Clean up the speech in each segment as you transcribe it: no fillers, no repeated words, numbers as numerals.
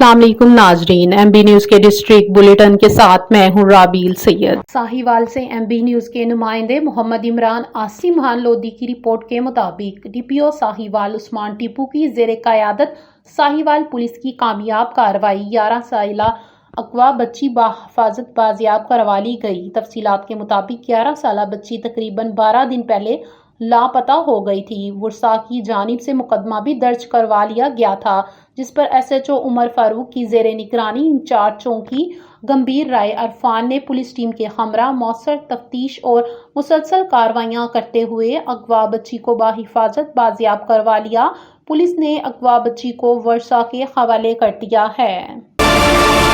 अस्सलाम वालेकुम नाजरीन, एमबी न्यूज के डिस्ट्रिक्ट बुलेटिन के साथ मैं हूं राबील सैयद। साहिवाल से एमबी न्यूज के नुमाइंदे मोहम्मद इमरान आसिमान लोधी की रिपोर्ट के मुताबिक डीपीओ साहिवाल उस्मान टीपू की जेर क़यादत साहिवाल पुलिस की कामयाब कार्रवाई 11 साला अगवा बच्ची बाहिफाजत बाजियाब करवा ली गई। तफसीलात के मुताबिक 11 साला बच्ची तकरीबन 12 दिन पहले लापता हो गई थी। वर्सा की जानिब से मुकदमा भी दर्ज करवा लिया गया था, जिस पर एसएचओ उमर फारूक की जेर निगरानी इंचार्ज चौकी गंभीर राय अरफान ने पुलिस टीम के हमरा मौसर तफ्तीश और मुसलसल कार्रवाइयां करते हुए अगवा बच्ची को बाहिफाजत बाजियाब करवा लिया। पुलिस ने अगवा बच्ची को वर्सा के हवाले कर दिया है।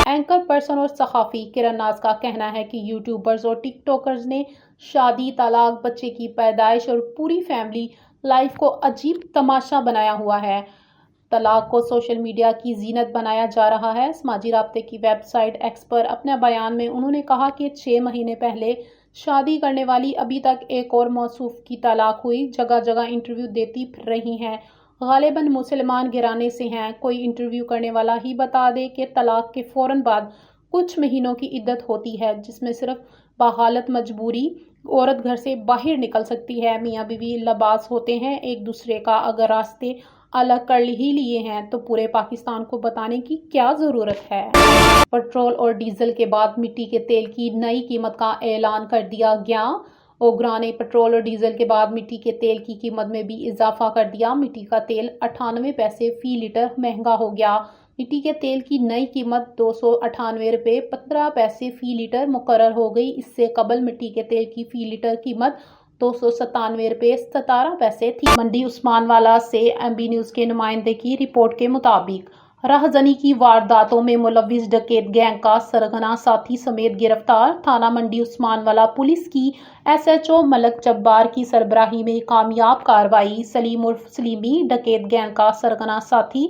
एंकर पर्सन और सहाफ़ी किरण नाज का कहना है कि यूट्यूबर्स और टिकटॉकर्स ने शादी, तलाक, बच्चे की पैदाइश और पूरी फैमिली लाइफ को अजीब तमाशा बनाया हुआ है। तलाक को सोशल मीडिया की जीनत बनाया जा रहा है। समाजी राब्ते की वेबसाइट एक्स पर अपने बयान में उन्होंने कहा कि 6 महीने पहले शादी करने वाली अभी तक एक और मौसूफ की तलाक हुई। जगह जगह इंटरव्यू देती फिर रही हैं, गालिबन मुसलमान गिराने से हैं। कोई इंटरव्यू करने वाला ही बता दे कि तलाक के फौरन बाद कुछ महीनों की इद्दत होती है, जिसमें सिर्फ बहालत मजबूरी औरत घर से बाहर निकल सकती है। मियाँ बीवी लबास होते हैं एक दूसरे का, अगर रास्ते अलग कर ही लिए हैं तो पूरे पाकिस्तान को बताने की क्या ज़रूरत है। पेट्रोल और डीजल के बाद मिट्टी के तेल की नई कीमत का ऐलान कर दिया गया। ओगरा ने पेट्रोल और डीजल के बाद मिट्टी के तेल की कीमत में भी इजाफा कर दिया। मिट्टी का तेल 98 पैसे फी लीटर महंगा हो गया। मिट्टी के तेल की नई कीमत 298 रुपये 15 पैसे फी लीटर मुकर्रर हो गई। इससे कबल मिट्टी के तेल की फी लीटर कीमत 297 रुपये 17 पैसे थी। मंडी उस्मानवाला से एमबी न्यूज़ के नुमाइंदे की रिपोर्ट के मुताबिक राहजनी की वारदातों में मुलविस डकैत गैंग का सरगना साथी समेत गिरफ्तार। थाना मंडी उस्मानवाला पुलिस की एसएचओ मलक जब्बार की सरबराही में कामयाब कार्रवाई। सलीम उर्फ सलीमी डकैत गैंग का सरगना साथी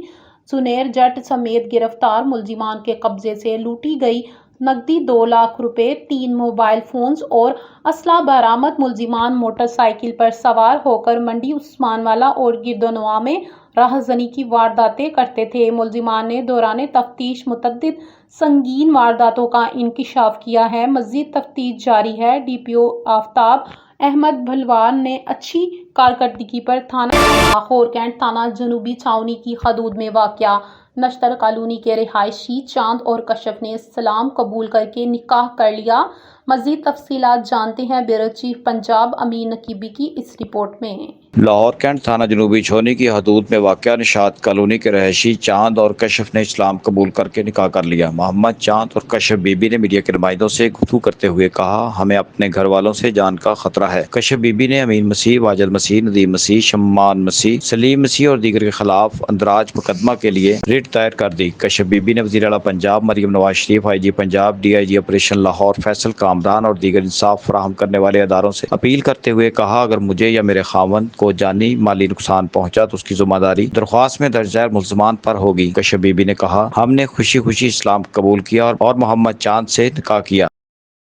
सुनेर जट समेत गिरफ्तार। मुलजिमान के कब्जे से लूटी गई नकदी 2 लाख रुपए, 3 मोबाइल फोन्स और असला बरामद। मुलजिमान मोटरसाइकिल पर सवार होकर मंडी उस्मानवाला और गिरदोनवा में राहजनी की वारदातें करते थे। मुलजिमान ने दौरान तफ्तीश मुतअद्दिद संगीन वारदातों का इंकिशाफ किया है। मज़ीद तफ्तीश जारी है। डीपीओ आफ्ताब अहमद भलवान ने अच्छी कारकर्दगी पर थाना खोरकैंट थाना जनूबी छावनी की हदूद में वाक़या नश्तर कॉलोनी के रिहायशी चांद और कशफ ने सलाम कबूल करके निकाह कर लिया। मज़ीद तफसीलात जानते हैं ब्यूरो चीफ पंजाब अमीन नकीबी की इस रिपोर्ट में। लाहौर कैंट थाना जनूबी छावनी की हदूद में वाक़या निशात कॉलोनी के रहायशी चांद और कशफ ने इस्लाम कबूल करके निकाह कर लिया। मोहम्मद चांद और कशफ बीबी ने मीडिया के नुमाइंदों से गुफ्तगू करते हुए कहा, हमें अपने घर वालों से जान का खतरा है। कशफ बीबी ने अमीन मसीह, वाजल मसीह, नदीम मसीह, शम्मान मसीह, सलीम मसीह और दीगर के खिलाफ अंदराज मुकदमा के लिए रिट दायर कर दी। कशफ बीबी ने वज़ीर आला Punjab Maryam Nawaz Sharif, IG Punjab, DIG operation Lahore Faisal Kamran और दीगर इंसाफ फराहम करने वाले अदारों से अपील करते हुए कहा, अगर मुझे या मेरे खावंद को जानी माली नुकसान पहुंचा तो उसकी जिम्मेदारी दरख्वास्त में दर्ज झैल मुल्ज़मान पर होगी। कशफ बीबी ने कहा, हमने खुशी खुशी इस्लाम कबूल किया और मोहम्मद चांद से निकाह किया।